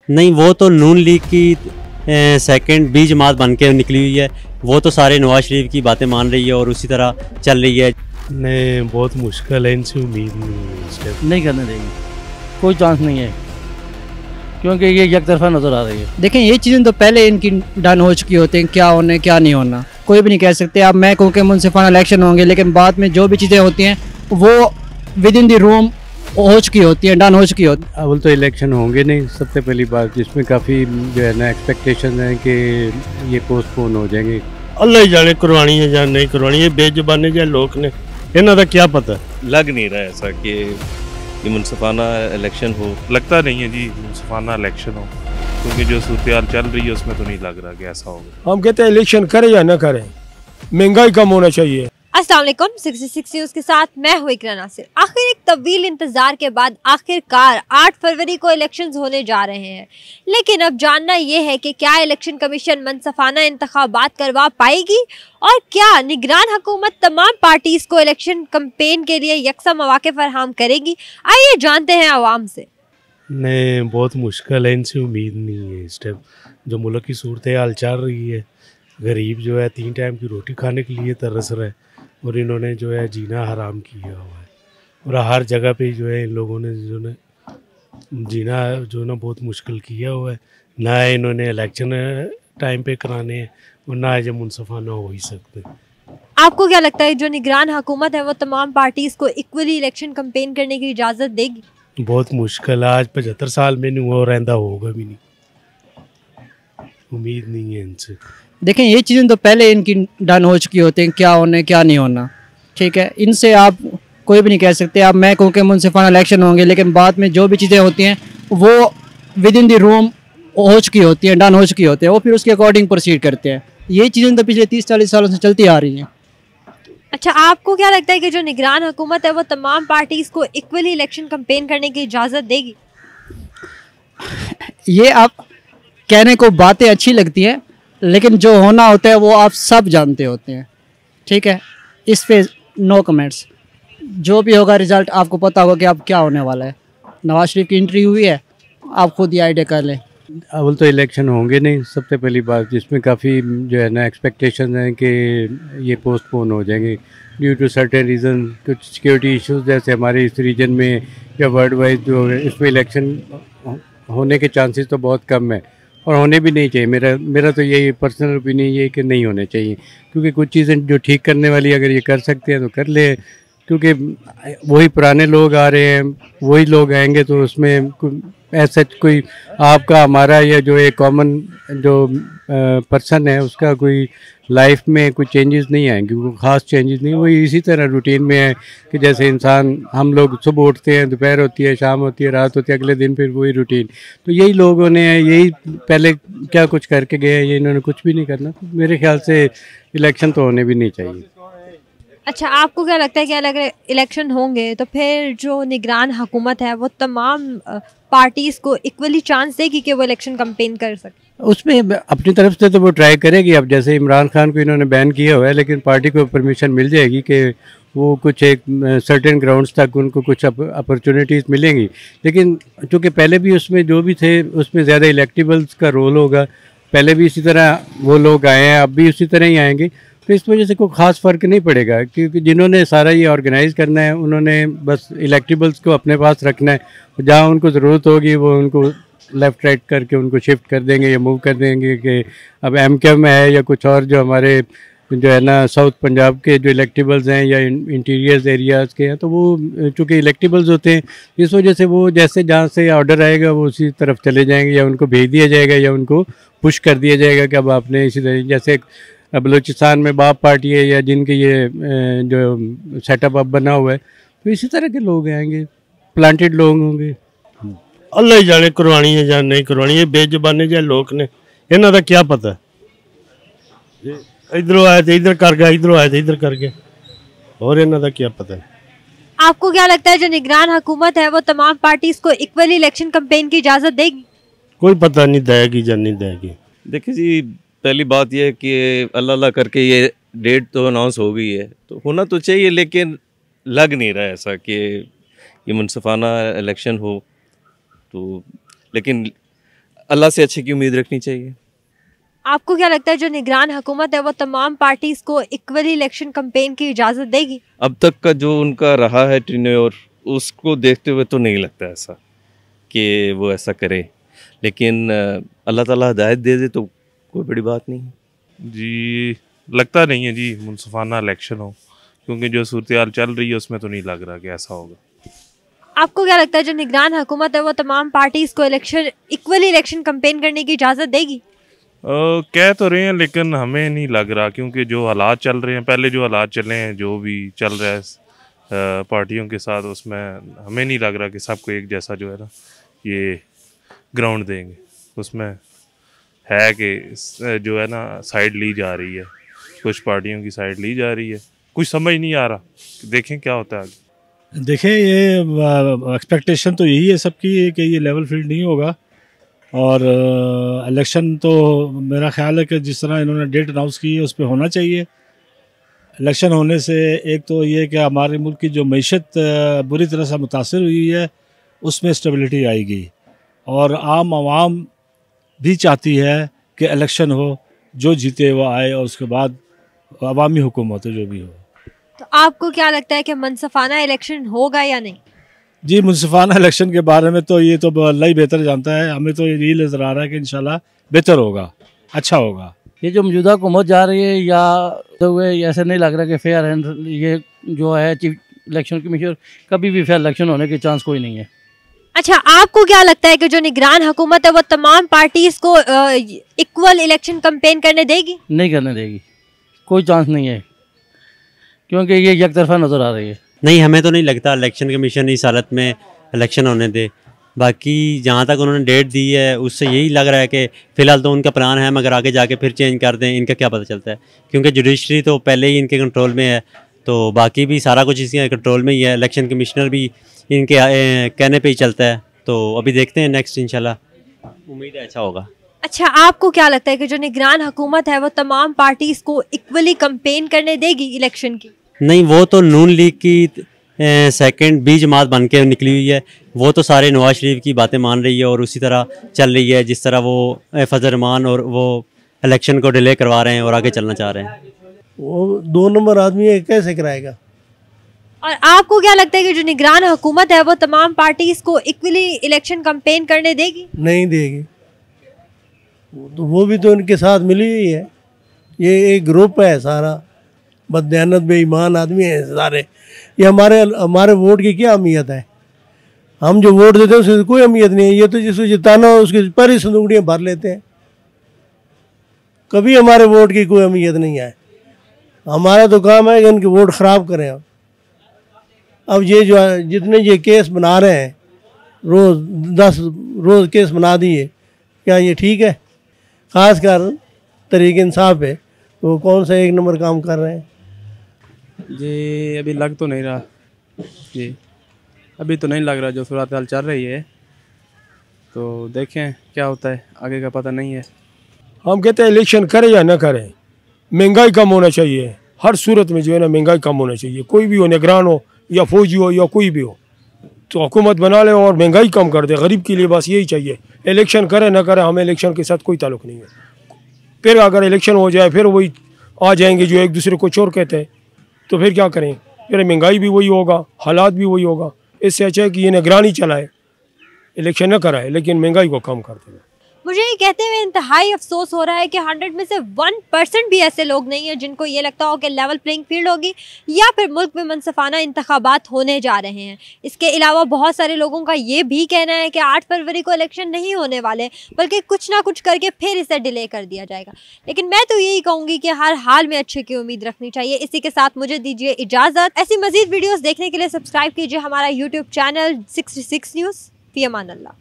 नहीं, वो तो नून लीग की सेकंड बी जमात बन के निकली हुई है। वो तो सारे नवाज शरीफ की बातें मान रही है और उसी तरह चल रही है। नहीं, बहुत मुश्किल है, इनसे उम्मीद नहीं है इस टाइम। नहीं करने देंगे, कोई चांस नहीं है, क्योंकि ये एक तरफा नज़र आ रही है। देखें, ये चीज़ें तो पहले इनकी डन हो चुकी होती हैं, क्या होने क्या नहीं होना कोई भी नहीं कह सकते। अब मैं कहूँ कि मुनसिफाना इलेक्शन होंगे, लेकिन बाद में जो भी चीज़ें होती हैं वो विद इन द रूम हो चुकी होती हैं, डन हो चुकी होती है। अव्वल तो इलेक्शन होंगे नहीं, सबसे पहली बात, जिसमें काफ़ी जो है ना एक्सपेक्टेशन है कि ये पोस्टपोन हो जाएंगे। अल्लाह ही जाने करवानी है या नहीं करवानी है, बेजुबाने जो लोग ने इन्हों का क्या पता। लग नहीं रहा ऐसा कि ये मुनसिफाना इलेक्शन हो। लगता नहीं है जी मुनसिफाना इलेक्शन हो, क्योंकि जो सूरत चल रही है उसमें तो नहीं लग रहा कि ऐसा होगा। हम कहते हैं इलेक्शन करें या ना करें, महंगाई कम होना चाहिए। अस्सलाम वालेकुम, 66 न्यूज़ के साथ मैं हूं इकरा नासिर। आखिर एक तवील इंतजार के बाद आखिरकार 8 फरवरी को इलेक्शंस होने जा रहे हैं, लेकिन अब जानना यह है कि क्या इलेक्शन कमीशन मनसफाना इंतखाबात करवा पाएगी और क्या निगरान हुकूमत तमाम पार्टीज को इलेक्शन कैंपेन के लिए यकसा मौके फराहम करेगी। आइए जानते हैं आवाम से। नहीं, बहुत मुश्किल है, इनसे उम्मीद नहीं है इस टाइम। जो मुल्क की सूरत हाल चल रही है, गरीब जो है 3 टाइम की रोटी खाने के लिए तरस रहा है और इन्होंने जो है जीना हराम किया हुआ है। और हर जगह पे जो है इन लोगों ने जो है जीना जो ना बहुत मुश्किल किया हुआ है। ना इन्होंने इलेक्शन टाइम पे कराने हैं और ना जो मुनसफाना हो ही सकते। आपको क्या लगता है जो निगरान हुकूमत है वो तमाम पार्टीज को इक्वली इलेक्शन कैंपेन करने की इजाज़त देगी? बहुत मुश्किल है, आज 75 साल में नहीं हुआ और रहता होगा भी नहीं, उम्मीद नहीं है इनसे। देखें, ये चीज़ें तो पहले इनकी डन हो चुकी होती हैं, क्या होने क्या नहीं होना। ठीक है, इनसे आप कोई भी नहीं कह सकते। अब मैं कहूँ कि मुनसिफाना इलेक्शन होंगे, लेकिन बाद में जो भी चीज़ें होती हैं वो विद इन द रूम हो चुकी होती हैं, डन हो चुकी होती हैं, वो फिर उसके अकॉर्डिंग प्रोसीड करते हैं। ये चीज़ें तो पिछले 30-40 सालों से चलती आ रही हैं। अच्छा, आपको क्या लगता है कि जो निगरान हुकूमत है वो तमाम पार्टीज को इक्वली इलेक्शन कैंपेन करने की इजाज़त देगी? ये आप कहने को बातें अच्छी लगती हैं, लेकिन जो होना होता है वो आप सब जानते होते हैं। ठीक है, इस पे नो कमेंट्स। जो भी होगा रिजल्ट आपको पता होगा कि अब क्या होने वाला है। नवाज शरीफ की एंट्री हुई है, आप खुद ही आइडिया कर लें। अव्वल तो इलेक्शन होंगे नहीं, सबसे पहली बात, जिसमें काफ़ी जो है ना एक्सपेक्टेशन है कि ये पोस्टपोन हो जाएंगे ड्यू टू सर्टेन रीज़न। कुछ सिक्योरिटी इश्यूज जैसे हमारे इस रीजन में या वर्ल्ड वाइज जो है, इसमें इलेक्शन होने के चांसेस तो बहुत कम है और होने भी नहीं चाहिए। मेरा तो यही पर्सनल ओपिनियन ये कि नहीं होने चाहिए, क्योंकि कुछ चीज़ें जो ठीक करने वाली अगर ये कर सकते हैं तो कर ले, क्योंकि वही पुराने लोग आ रहे हैं, वही लोग आएंगे, तो उसमें ऐसा कोई आपका हमारा या जो एक कॉमन जो पर्सन है उसका कोई लाइफ में कोई चेंजेस नहीं आएंगे, कोई ख़ास चेंजेस नहीं। वही इसी तरह रूटीन में है कि जैसे इंसान, हम लोग सुबह उठते हैं, दोपहर होती है, शाम होती है, रात होती है, अगले दिन फिर वही रूटीन। तो यही लोगों ने यही पहले क्या कुछ करके गए, ये इन्होंने कुछ भी नहीं करना। तो मेरे ख्याल से इलेक्शन तो होने भी नहीं चाहिए। अच्छा, आपको क्या लगता है कि अगर इलेक्शन होंगे तो फिर जो निगरान हुकूमत है वो तमाम पार्टीज को इक्वली चांस देगी कि वो इलेक्शन कैंपेन कर सके? उसमें अपनी तरफ से तो वो ट्राई करेगी। अब जैसे इमरान खान को इन्होंने बैन किया हुआ है, लेकिन पार्टी को परमिशन मिल जाएगी कि वो कुछ एक सर्टेन ग्राउंड्स तक उनको कुछ अपॉर्चुनिटीज़ मिलेंगी। लेकिन चूँकि पहले भी उसमें जो भी थे उसमें ज़्यादा इलेक्टिबल्स का रोल होगा, पहले भी इसी तरह वो लोग आए हैं, अब भी उसी तरह ही आएंगे। तो इस वजह से कोई ख़ास फ़र्क नहीं पड़ेगा, क्योंकि जिन्होंने सारा ये ऑर्गेनाइज़ करना है उन्होंने बस इलेक्टिबल्स को अपने पास रखना है। जहाँ उनको ज़रूरत होगी वो उनको लेफ़्ट राइट करके उनको शिफ्ट कर देंगे या मूव कर देंगे कि अब एमकेएम है या कुछ और जो हमारे जो है ना साउथ पंजाब के जो इलेक्टिबल्स हैं या इंटीरियर्स एरियाज़ के हैं, तो वो चूँकि इलेक्टिबल्स होते हैं, इस वजह से वो जैसे जहाँ से ऑर्डर आएगा वो उसी तरफ चले जाएंगे या उनको भेज दिया जाएगा या उनको पुश कर दिया जाएगा कि अब आपने इसी तरह, जैसे बलूचिस्तान में बाप पार्टी है या जिनके ये जो सेटअप अब बना हुआ है, तो इसी तरह के लोग आएंगे, प्लांटेड लोग होंगे। अल्लाह ही जाने करवानी है या नहीं करवानी है, बेजुबाने जो लोग ने इन्हों का क्या पता। इधरों आए थे इधर कर गया, इधरों आए थे इधर कर गया, और इन्हों का क्या पता। आपको क्या लगता है जो निगरान हुकूमत है वो तमाम पार्टीज को इक्वली इलेक्शन कैंपेन की इजाज़त देगी? कोई पता नहीं देगी या नहीं देगी। देखिए जी, पहली बात यह है कि अल्लाह अल्लाह करके ये डेट तो अनाउंस हो गई है, तो होना तो चाहिए, लेकिन लग नहीं रहा ऐसा कि ये मुनसिफाना इलेक्शन हो। तो लेकिन अल्लाह से अच्छे की उम्मीद रखनी चाहिए। आपको क्या लगता है जो निगरान हुकूमत है वो तमाम पार्टीज को इक्वली इलेक्शन कैंपेन की इजाज़त देगी? अब तक का जो उनका रहा है टेन्योर, उसको देखते हुए तो नहीं लगता ऐसा कि वो ऐसा करे, लेकिन अल्लाह ताला हिदायत दे दे तो कोई बड़ी बात नहीं है। जी लगता नहीं है जी मुनसिफाना इलेक्शन हो, क्योंकि जो सूरत हाल चल रही है उसमें तो नहीं लग रहा कि ऐसा होगा। आपको क्या लगता है जो निगरान हुकूमत है वो तमाम पार्टीज को इक्वली इलेक्शन कैंपेन करने की इजाज़त देगी? कह तो रहे हैं लेकिन हमें नहीं लग रहा, क्योंकि जो हालात चल रहे हैं, पहले जो हालात चले हैं, जो भी चल रहा है पार्टियों के साथ, उसमें हमें नहीं लग रहा कि सबको एक जैसा जो है ना ये ग्राउंड देंगे। उसमें है कि जो है ना साइड ली जा रही है, कुछ पार्टियों की साइड ली जा रही है, कुछ समझ नहीं आ रहा, देखें क्या होता है आगे। देखें ये एक्सपेक्टेशन तो यही है सबकी कि ये लेवल फील्ड नहीं होगा, और इलेक्शन तो मेरा ख्याल है कि जिस तरह इन्होंने डेट अनाउंस की है उस पर होना चाहिए। इलेक्शन होने से एक तो ये कि हमारे मुल्क की जो मईशत बुरी तरह से मुतासर हुई है उसमें स्टेबिलिटी आएगी, और आम आवाम भी चाहती है कि इलेक्शन हो, जो जीते वो आए, और उसके बाद अवामी हुकूमत हो जो भी हो। तो आपको क्या लगता है कि मुनसिफाना इलेक्शन होगा या नहीं? जी मुनसिफाना इलेक्शन के बारे में तो ये तो अल्लाह ही बेहतर जानता है, हमें तो यही नज़र आ रहा है कि इंशाल्लाह बेहतर होगा, अच्छा होगा। ये जो मौजूदा हुकूमत जा रही है या तो हुए ऐसे नहीं लग रहा कि फेयर है, ये जो है चीफ इलेक्शन कमीशन, कभी भी फेयर इलेक्शन होने के चांस कोई नहीं है। अच्छा, आपको क्या लगता है कि जो निगरान हुकूमत है वो तमाम पार्टीज को इक्वल इलेक्शन कैंपेन करने देगी? नहीं करने देगी, कोई चांस नहीं है, क्योंकि ये एक तरफा नज़र आ रही है। नहीं, हमें तो नहीं लगता इलेक्शन कमीशन इस हालत में इलेक्शन होने दे। बाकी जहाँ तक उन्होंने डेट दी है उससे यही लग रहा है कि फ़िलहाल तो उनका प्लान है, मगर आगे जाके फिर चेंज कर दें, इनका क्या पता चलता है, क्योंकि जुडिशरी तो पहले ही इनके कंट्रोल में है, तो बाकी भी सारा कुछ इसके कंट्रोल में ही है। इलेक्शन कमिश्नर भी इनके कहने पे ही चलता है, तो अभी देखते हैं नेक्स्ट, इंशाल्लाह उम्मीद है अच्छा होगा। अच्छा, आपको क्या लगता है कि जो निगरान हुकूमत है वो तमाम पार्टीज को इक्वली कैंपेन करने देगी इलेक्शन की? नहीं, वो तो नून लीग की सेकंड बी जमात बन के निकली हुई है, वो तो सारे नवाज शरीफ की बातें मान रही है और उसी तरह चल रही है जिस तरह वो फजल रहमान और वो इलेक्शन को डिले करवा रहे हैं और आगे चलना चाह रहे हैं। वो 2 नंबर आदमी है, कैसे कराएगा? और आपको क्या लगता है कि जो निगरान हुकूमत है वो तमाम पार्टीज को इक्वली इलेक्शन कैंपेन करने देगी? नहीं देगी, तो वो भी तो उनके साथ मिली हुई है, ये एक ग्रुप है सारा, बददयानत बेईमान आदमी है सारे। ये हमारे वोट की क्या अहमियत है? हम जो वोट देते हैं उसकी कोई अहमियत नहीं है, ये तो जिसको जिताना हो उसकी पर ही संदूकड़ियाँ भर लेते हैं, कभी हमारे वोट की कोई अहमियत नहीं है। हमारा तो काम है कि उनके वोट ख़राब करें। अब ये जो जितने ये केस बना रहे हैं, रोज़ 10 रोज़ केस बना दिए, क्या ये ठीक है? ख़ासकर तहरीक इंसाफ पे वो कौन सा 1 नंबर काम कर रहे हैं? जी अभी लग तो नहीं रहा जी, अभी तो नहीं लग रहा, जो सूरत हाल चल रही है, तो देखें क्या होता है, आगे का पता नहीं है। हम कहते हैं इलेक्शन करें या ना करें, महंगाई कम होना चाहिए, हर सूरत में जो है ना महंगाई कम होना चाहिए, कोई भी हो, निगरान हो या फौजी हो या कोई भी हो, तो हुकूमत बना ले और महंगाई कम कर दे, गरीब के लिए बस यही चाहिए। इलेक्शन करें ना करें, हमें इलेक्शन के साथ कोई ताल्लुक़ नहीं है। फिर अगर इलेक्शन हो जाए फिर वही आ जाएंगे जो एक दूसरे को चोर कहते हैं, तो फिर क्या करें? फिर महंगाई भी वही होगा, हालात भी वही होगा। इससे अच्छा है कि ये निगरानी चलाए, इलेक्शन न कराए, लेकिन महंगाई को कम कर दे। मुझे ये कहते हुए इंतहाई अफसोस हो रहा है कि 100 में से 1% भी ऐसे लोग नहीं हैं जिनको ये लगता हो कि लेवल प्लेइंग फील्ड होगी या फिर मुल्क में मुनसिफाना इंतखाबात होने जा रहे हैं। इसके अलावा बहुत सारे लोगों का ये भी कहना है कि 8 फरवरी को इलेक्शन नहीं होने वाले, बल्कि कुछ ना कुछ करके फिर इसे डिले कर दिया जाएगा। लेकिन मैं तो यही कहूँगी कि हर हाल में अच्छे की उम्मीद रखनी चाहिए। इसी के साथ मुझे दीजिए इजाज़त। ऐसी मज़ीद वीडियोज़ देखने के लिए सब्सक्राइब कीजिए हमारा यूट्यूब चैनल 66 न्यूज़। फ़ी अमान अल्लाह।